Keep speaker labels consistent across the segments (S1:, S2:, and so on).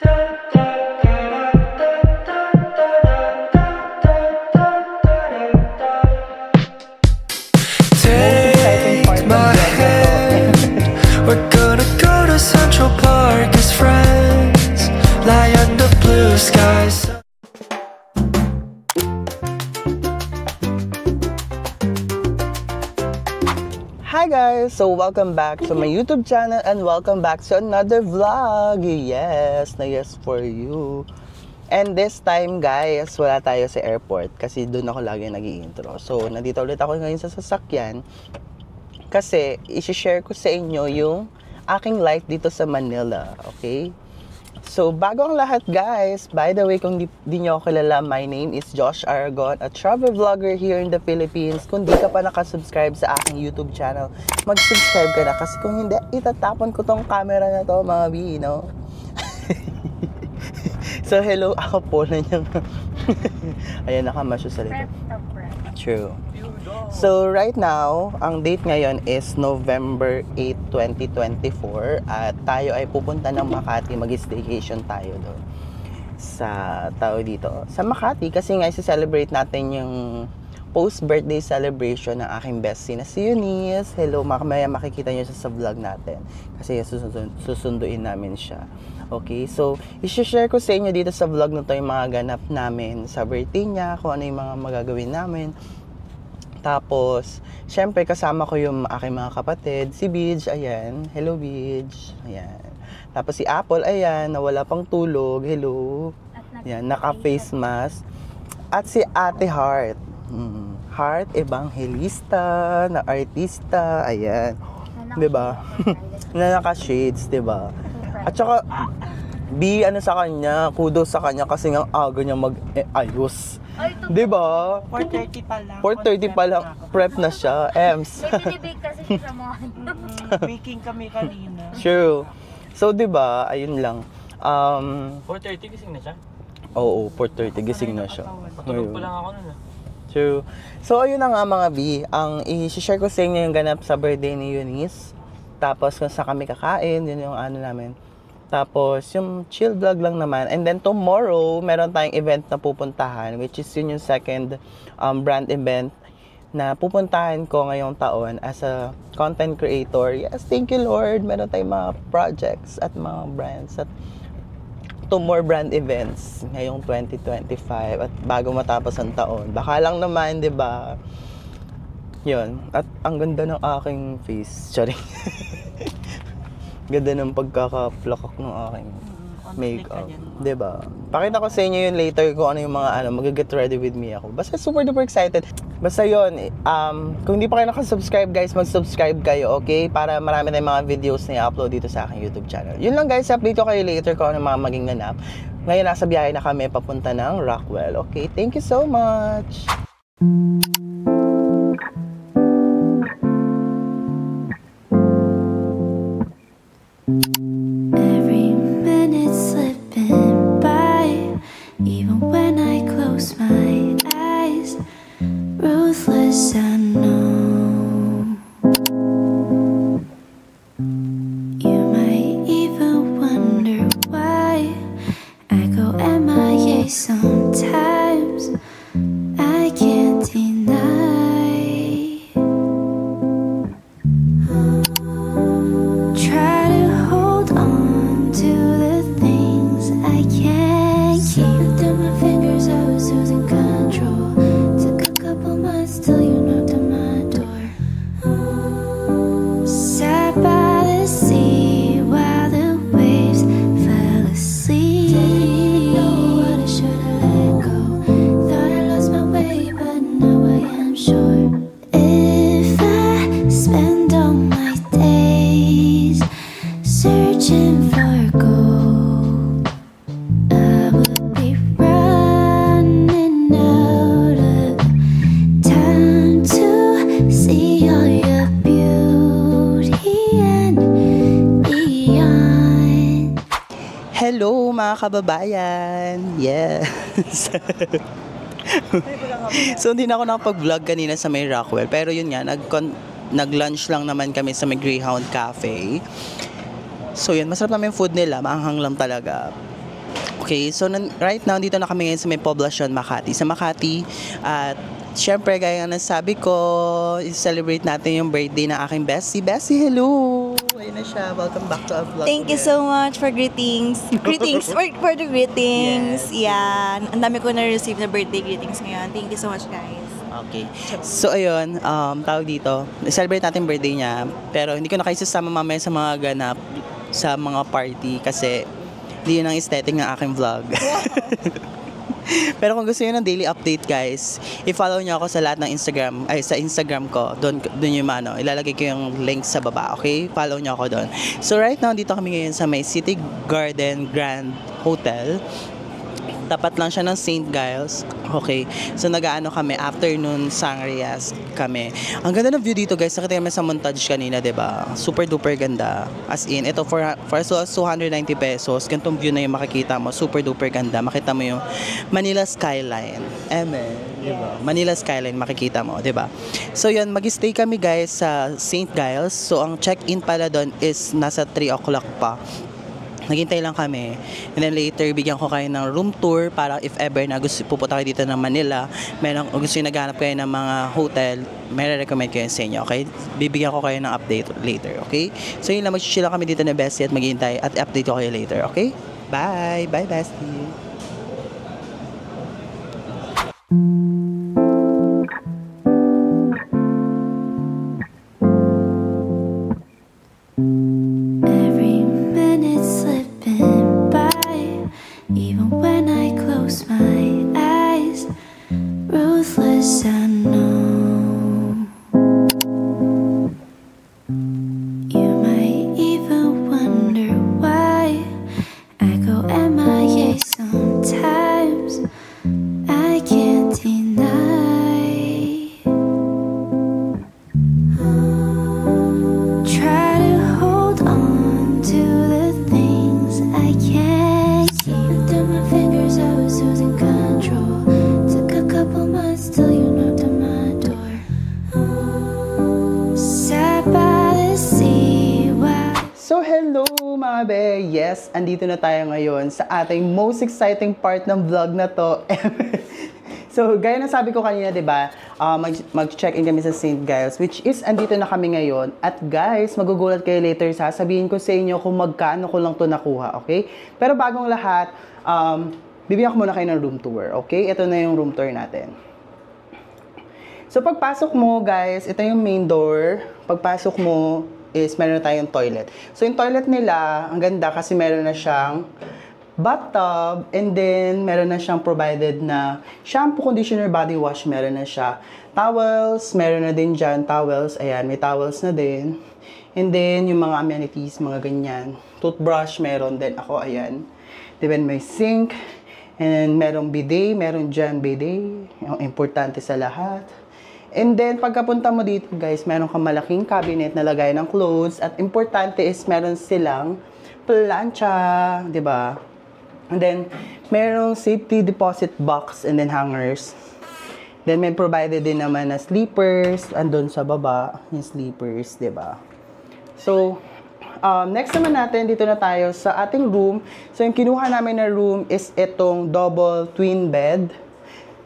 S1: Take my hand, we're gonna go to Central Park as friends, lie under blue skies.
S2: Hi guys! So welcome back to my YouTube channel and welcome back to another vlog. Yes, na yes for you. And this time guys, wala tayo sa airport kasi doon ako lagi nag-i-intro. So nandito ulit ako ngayon sa sasakyan kasi i-share ko sa inyo yung aking life dito sa Manila. Okay? So bago ang lahat guys, by the way kung di nyo ako kilala, my name is Josh Aragon, a travel vlogger here in the Philippines. Kung di ka pa nakasubscribe sa aking YouTube channel, mag-subscribe ka na kasi kung hindi, itatapon ko tong camera na to mga B, no? So hello, ako po na niyang ayan, nakamasyo sa lito. True. So right now, ang date ngayon is November 8, 2024 at tayo ay pupunta ng Makati, mag-staycation tayo doon sa tao dito sa Makati kasi nga i-celebrate natin yung post-birthday celebration ng aking bestie na si Eunice. Hello, mamaya makikita nyo siya sa vlog natin kasi susunduin namin siya. Okay, so i-share ko sa inyo dito sa vlog na to yung mga ganap namin sa birthday niya, kung ano yung mga magagawin namin. Tapos, syempre kasama ko yung aking mga kapatid, si Bidge, ayan. Hello Bidge, ayan. Tapos si Apple, ayan, nawala pang tulog, hello. Ayan, naka-face mask. At si Ate Heart, Heart Evangelista, na artista, ayan. Diba? Na naka-shades, diba? At saka, B, ano sa kanya, kudos sa kanya kasi nga aga niya mag-ayos. Diba?
S3: 4:30 pa lang.
S2: 4:30 pa lang, prep na siya. Ems.
S4: May binibig kasi siya sa mga
S3: Baking kami kanina.
S2: True. So, diba, ayun lang.
S5: 4:30 gising na siya?
S2: Oo, 4:30 gising na siya.
S5: Patulog pa lang ako nun ah.
S2: True. So, ayun na nga mga B. Ang i-share ko sa inyo yung ganap sa birthday ni Eunice. Tapos, kung saan kami kakain, yun yung ano namin. Tapos, yung chill vlog lang naman. And then, tomorrow, meron tayong event na pupuntahan, which is yun yung second brand event na pupuntahan ko ngayong taon as a content creator. Yes, thank you Lord. Meron tayong mga projects at mga brands at 2 more brand events ngayong 2025 at bago matapos ang taon. Baka lang naman, di ba? Yun. At ang ganda ng aking face. Sorry. Ganda ng pagkaka-plakak ng aking makeup. Diba? Pakita ko sa inyo yun later kung ano yung mga mag-get ready with me ako. Basta super duper excited. Basta yun, kung hindi pa kayo nakasubscribe guys, mag-subscribe kayo, okay? Para marami tayong mga videos na i-upload dito sa aking YouTube channel. Yun lang guys, update ko kayo later kung ano mga maging ganap. Ngayon nasa biyahe na kami papunta ng Rockwell, okay? Thank you so much!
S6: Every minute slipping by, even when I close my eyes, ruthless I know. You might even wonder why I go MIA sometimes. I can't deny. Try to hold on to the things I can't keep. Through my fingers I was losing control. Took a couple months till you knocked on my door. Sat by the sea while the waves fell asleep. Didn't know what I should've let go. Thought I lost my way, but now I am sure. If I spend all my days searching for gold, I would be running out of time to see all your beauty and beyond.
S2: Hello mga kababayan! Yes! So hindi na ako nakapag-vlog kanina sa may Rockwell. Pero yun nga, nag-lunch lang naman kami sa may Greyhound Cafe. So yun, masarap naman yung food nila. Maanghang lang talaga. Okay, so right now, dito na kami ngayon sa may Poblacion, Makati. Sa Makati, at syempre, gaya nga nasabi ko, i-celebrate natin yung birthday ng aking bestie. Bestie, hello! Ayun na siya. Welcome back to our vlog.
S4: Thank you so much for greetings. Greetings for the greetings.
S2: Yes.
S4: Yeah. Ang dami ko na-receive na birthday greetings ngayon. Thank you so much, guys.
S2: Okay. So, ayun, tawag dito, i-celebrate natin birthday niya. Pero hindi ko na kayo sasama mamaya sa mga ganap, sa mga party, kasi hindi yun ang aesthetic ng aking vlog. Pero kung gusto niyo ng daily update, guys, i-follow niyo ako sa lahat ng Instagram, sa Instagram ko. Doon yung ilalagay ko yung link sa baba, okay? Follow niyo ako doon. So right now, dito kami ngayon sa may City Garden Grand Hotel. Tapat lang siya ng St. Giles. Okay. So, nag-aano kami, afternoon sangrias kami. Ang ganda ng view dito, guys. Nakita naman sa montage kanina, diba? Super duper ganda. As in, ito for 290 pesos. Gantong view na yung makikita mo. Super duper ganda. Makita mo yung Manila skyline. Amen. Diba? Manila skyline makikita mo, diba? So, yun. Mag-stay kami, guys, sa St. Giles. So, ang check-in pala doon is nasa 3 o'clock pa. Naghintay lang kami. And then later, bigyan ko kayo ng room tour para if ever na gusto pupunta kayo dito ng Manila, gusto nyo naghanap kayo ng mga hotel, may recommend kayo sa inyo, okay? Bibigyan ko kayo ng update later, okay? So yun lang, mag-chill kami dito na Bestie at maghihintay at update ko kayo later, okay? Bye! Bye, Bestie!
S6: Every minute slipping by, even when I close my eyes. Ruthless, I know. You might even wonder why I go MIA sometimes. I can't deny. Try to hold on to the things I can't keep. Through my fingers, I was losing control. Took a couple months till you knocked on my door. Sat by the sea while
S2: So hello mga be! Yes, andito na tayo ngayon sa ating most exciting part ng vlog na to. So, gaya na sabi ko kanina, diba, mag-check-in kami sa St. Giles, which is, andito na kami ngayon. At guys, magugulat kayo later, sasabihin ko sa inyo kung magkano ko lang to nakuha, okay? Pero bagong lahat, bibigyan ko muna kayo ng room tour, okay? Ito na yung room tour natin. So, pagpasok mo, guys, ito yung main door. Pagpasok mo is meron na tayong toilet. So, yung toilet nila, ang ganda kasi meron na siyang bathtub, and then meron na siyang provided na shampoo, conditioner, body wash, meron na siya. Towels, meron na din dyan. Towels, ayan, may towels na din. And then, yung mga amenities, mga ganyan. Toothbrush, meron din ako, ayan. Then, may sink, and merong bidet, meron dyan bidet. Yung importante sa lahat. And then, pagkapunta mo dito, guys, meron kang malaking cabinet na lagay ng clothes. At importante is, meron silang plancha, di ba? And then, merong safety deposit box and then hangers. Then, may provided din naman na sleepers. Andun sa baba, yung sleepers, di ba? So, next naman natin, dito na tayo sa ating room. So, yung kinuha namin na room is itong double twin bed.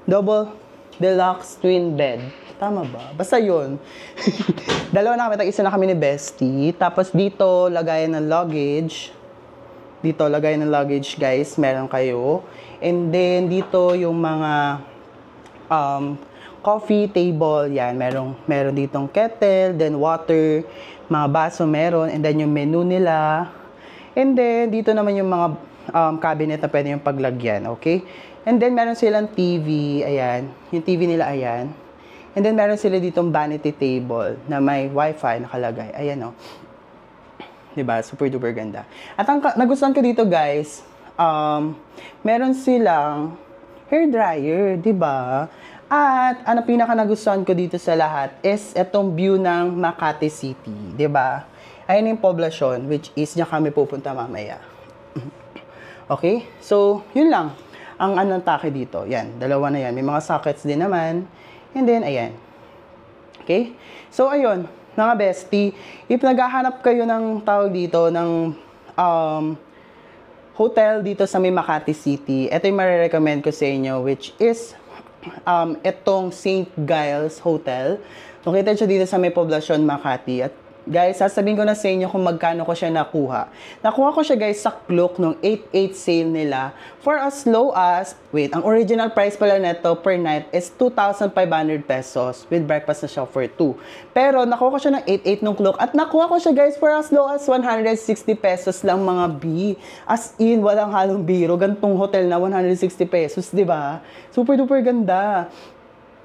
S2: Double deluxe twin bed. Tama ba? Basta yun. Dalawa na kami, tag-isa na kami ni Bestie. Tapos dito, lagayan ng luggage. Dito, lagayan ng luggage, guys. Meron kayo. And then, dito yung mga coffee table. Yan, meron ditong kettle, then water, mga baso meron. And then, yung menu nila. And then, dito naman yung mga cabinet na pwede yung paglagyan. Okay? And then, meron silang TV. Ayan. Yung TV nila, ayan. And then, meron sila ditong vanity table na may wifi nakalagay. Ayan, o. Diba? Super duper ganda. At ang nagustuhan ko dito, guys, meron silang hair dryer, diba? At ang pinaka nagustuhan ko dito sa lahat is itong view ng Makati City, diba? Ayun yung Poblacion, which is niya kami pupunta mamaya. Okay? So, yun lang. Ang anong take dito. Yan, dalawa na yan. May mga sockets din naman. And then, ayan. Okay? So, ayun. Mga bestie, if naghahanap kayo ng tawag dito, ng hotel dito sa may Makati City. Ito yung marirecommend ko sa inyo, which is itong St. Giles Hotel. Located siya dito sa may Poblacion, Makati. At guys, sasabihin ko na sa inyo kung magkano ko siya nakuha. Nakuha ko siya guys sa Klook nung 8/8 sale nila for as low as, wait, ang original price pala neto per night is 2,500 pesos with breakfast na siya for 2. Pero nakuha ko siya ng 8/8 nung Klook at nakuha ko siya guys for as low as 160 pesos lang mga B. As in, walang halong biro. Gantong hotel na 160 pesos, di ba? Super duper ganda.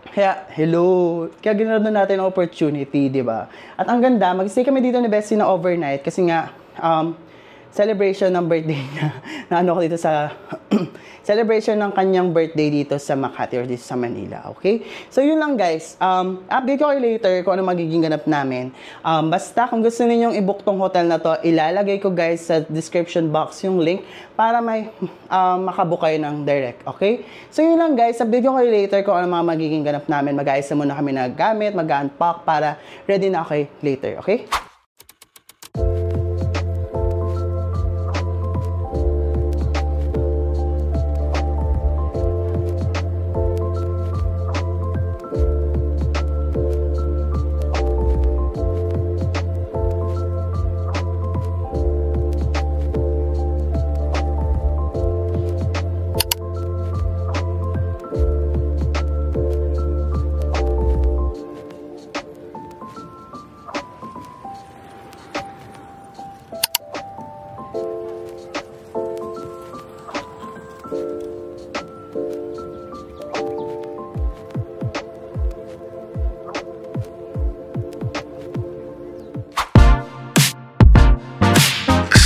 S2: Kaya, hello. Kaya ginawa natin ang opportunity, di ba? At ang ganda, mag-stay kami dito ni Bessie na overnight kasi nga, celebration ng birthday niya. Na ano ko dito sa celebration ng kanyang birthday dito sa Makati or dito sa Manila, okay? So, yun lang guys. Update ko kayo later kung ano magiging ganap namin. Basta, kung gusto ninyong i-book tong hotel na to, ilalagay ko guys sa description box yung link para may makabook kayo ng direct, okay? So, yun lang guys. Update ko kayo later kung ano mga magiging ganap namin. Mag-aayos na muna kami ng gamit, mag-unpack para ready na kayo later, okay?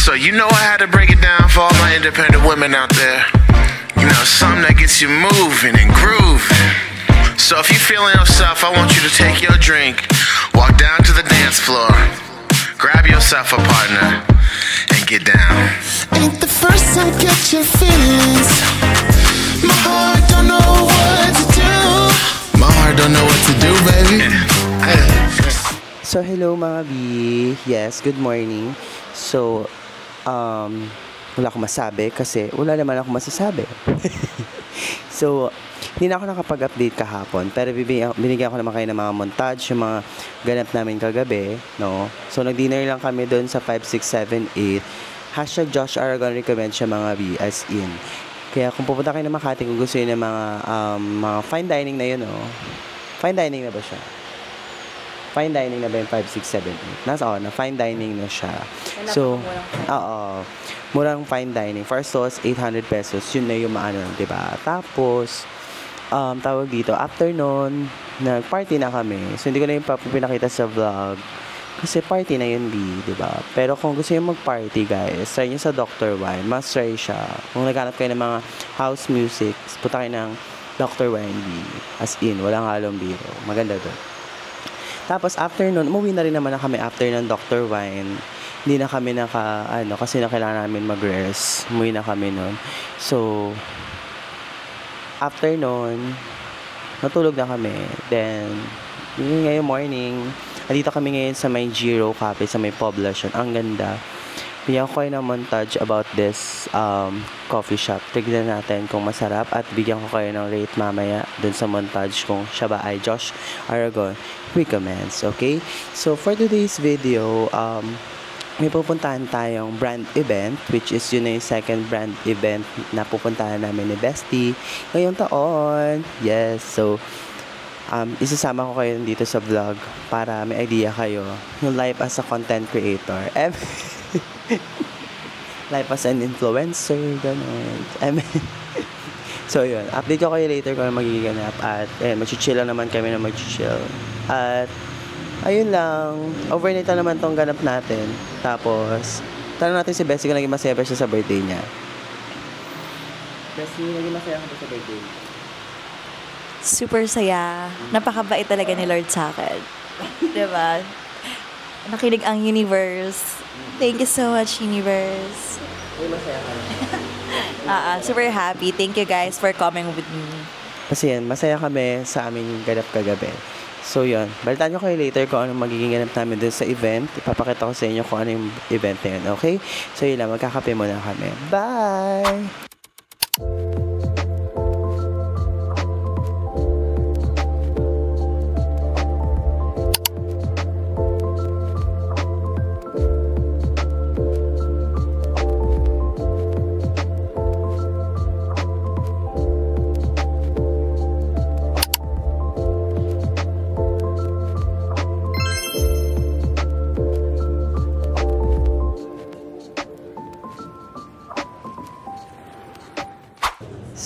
S7: So you know I had to break it down for all my independent women out there. You know, something that gets you moving and grooving. So if you're feeling yourself, I want you to take your drink, walk down to the dance floor, grab yourself a partner, and get down.
S8: Ain't the first time catch your feelings. My heart don't know what to do.
S7: My heart don't know what to do, baby.
S2: So, hello mga B. Yes, good morning. So, wala akong masabi kasi wala naman akong masasabi. So, hindi na ako nakapag-update kahapon pero binigyan ko naman kayo ng mga montage, yung mga ganap namin kagabi, no? So, nag-dinner lang kami doon sa 5, 6, 7, 8. #Josh Aragon recommend siya mga B as in. Kaya kung pupunta kayo ng Makati, kung gusto yun ng mga fine dining na yun, no? Fine dining na ba siya? Fine dining na ba yung 5, 6, 7, 8? Na fine dining na siya. So, murang fine dining. First sauce, 800 pesos. Yun na yung maano, diba? Tapos, tawag dito, afternoon, nag-party na kami. So, hindi ko na yung pinakita sa vlog. Kasi party na yun, B, diba? Pero kung gusto yung mag-party, guys, try nyo sa Dr. Wine. Must try siya. Kung naghanap kayo ng mga house music, punta kayo ng Dr. Wine, B. As in, walang halong biro. Maganda doon. Tapos, after nun, umuwi na rin naman na kami after ng Dr. Wine. Hindi na kami kasi na kailangan namin mag-rest. Umuwi na kami nun. So, after nun, natulog na kami. Then, yun ngayong morning, dito kami ngayon sa may Giro Cafe, sa may Poblacion. Ang ganda. Bigyan ko kayo ng montage about this coffee shop. Tignan natin kung masarap at bigyan ko kayo ng rate mamaya dun sa montage kung siya ba ay Josh Aragon recommends. Okay? So, for today's video, may pupuntahan tayong brand event, which is yun na yung second brand event na pupuntahan namin ni Bestie ngayong taon. Yes, so isasama ko kayo dito sa vlog para may idea kayo yung life as a content creator. Life as an influencer, ganun. So yun, update ko kayo later kung ano magiging ganap. At mag-chill lang naman kami na mag-chill. At ayun lang, overnight na naman tong ganap natin. Tapos, tanong natin si Bessie kung naging masaya ba siya sa birthday niya. Bessie, naging masaya ka ba sa birthday niya?
S4: Super saya. Napakabait talaga ni Lord sa akin. Diba? Nakinig ang universe. Thank you so much, universe.
S2: Naging masaya ka.
S4: Super happy. Thank you guys for coming with me.
S2: Kasi yan, masaya kami sa aming ganap kagabi. So yun, balitaan nyo kayo later kung anong magiging ganap namin dun sa event. Ipapakita ko sa inyo kung ano yung event na yun, okay? So yun lang, magkakape muna kami. Bye!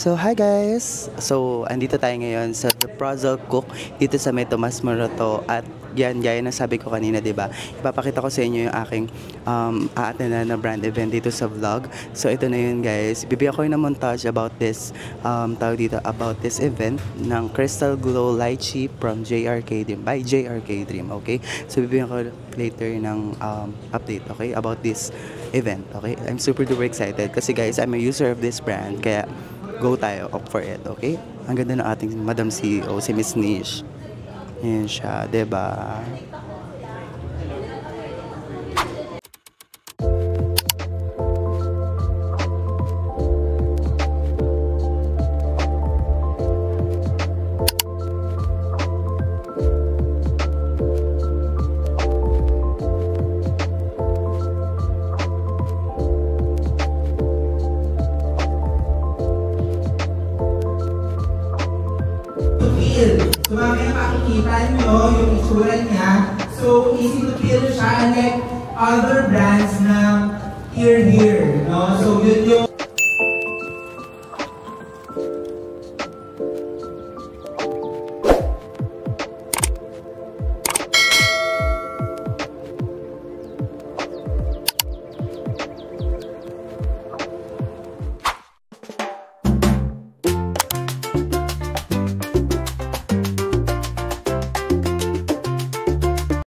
S2: So, hi guys! So, andito tayo ngayon sa The Prozel Cook dito sa May Tomas Morato at yan, gaya na sabi ko kanina, diba? Ipapakita ko sa inyo yung aking aatenan na brand event dito sa vlog. So, ito na yun guys. Bibigyan ko yung na montage about this about this event ng Crystal Glow Lychee from JRK Dream by JRK Dream, okay? So, bibigyan ko later ng update, okay? About this event, okay? I'm super duper excited kasi guys, I'm a user of this brand, kaya go tayo, up for it, okay? Ang ganda ng ating Madam CEO, si Miss Niche. Yan siya, diba?
S9: So mamaya makikita nyo yung itsura niya. So easy to feel siya, unlike other brands na here, no? So